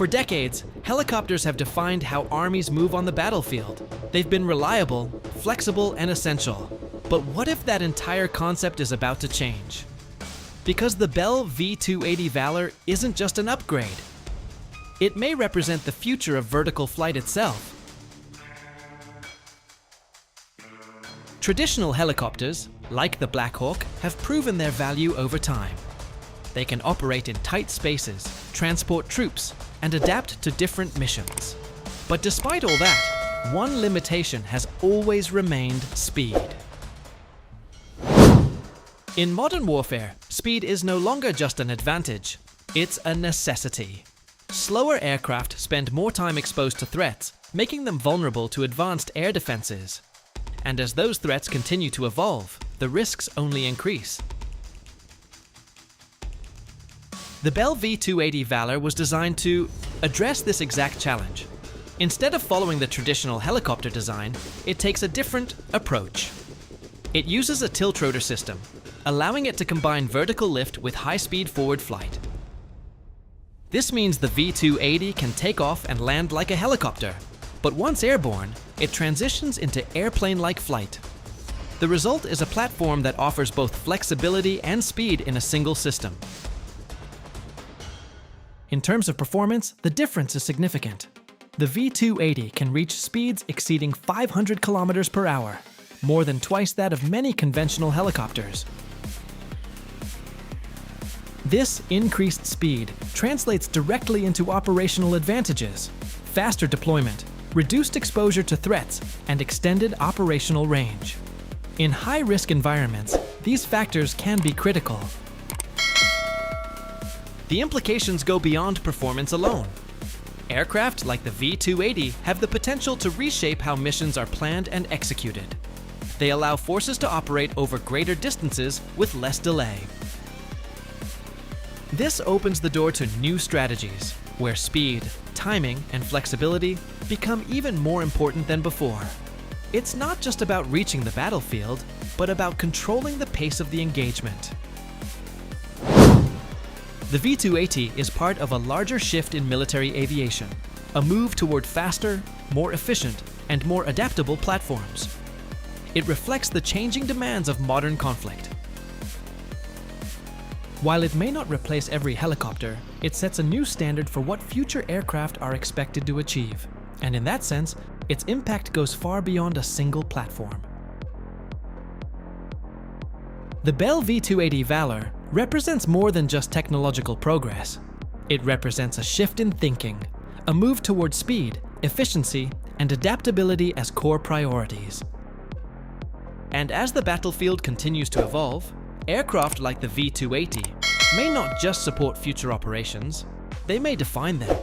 For decades, helicopters have defined how armies move on the battlefield. They've been reliable, flexible, and essential. But what if that entire concept is about to change? Because the Bell V-280 Valor isn't just an upgrade. It may represent the future of vertical flight itself. Traditional helicopters, like the Black Hawk, have proven their value over time. They can operate in tight spaces, transport troops, and adapt to different missions. But despite all that, one limitation has always remained speed. In modern warfare, speed is no longer just an advantage, it's a necessity. Slower aircraft spend more time exposed to threats, making them vulnerable to advanced air defenses. And as those threats continue to evolve, the risks only increase. The Bell V-280 Valor was designed to address this exact challenge. Instead of following the traditional helicopter design, it takes a different approach. It uses a tiltrotor system, allowing it to combine vertical lift with high-speed forward flight. This means the V-280 can take off and land like a helicopter, but once airborne, it transitions into airplane-like flight. The result is a platform that offers both flexibility and speed in a single system. In terms of performance, the difference is significant. The V-280 can reach speeds exceeding 500 kilometers per hour, more than twice that of many conventional helicopters. This increased speed translates directly into operational advantages: faster deployment, reduced exposure to threats, and extended operational range. In high-risk environments, these factors can be critical. The implications go beyond performance alone. Aircraft like the V-280 have the potential to reshape how missions are planned and executed. They allow forces to operate over greater distances with less delay. This opens the door to new strategies, where speed, timing, and flexibility become even more important than before. It's not just about reaching the battlefield, but about controlling the pace of the engagement. The V-280 is part of a larger shift in military aviation, a move toward faster, more efficient, and more adaptable platforms. It reflects the changing demands of modern conflict. While it may not replace every helicopter, it sets a new standard for what future aircraft are expected to achieve. And in that sense, its impact goes far beyond a single platform. The Bell V-280 Valor represents more than just technological progress. It represents a shift in thinking, a move toward speed, efficiency, and adaptability as core priorities. And as the battlefield continues to evolve, aircraft like the V-280 may not just support future operations, they may define them.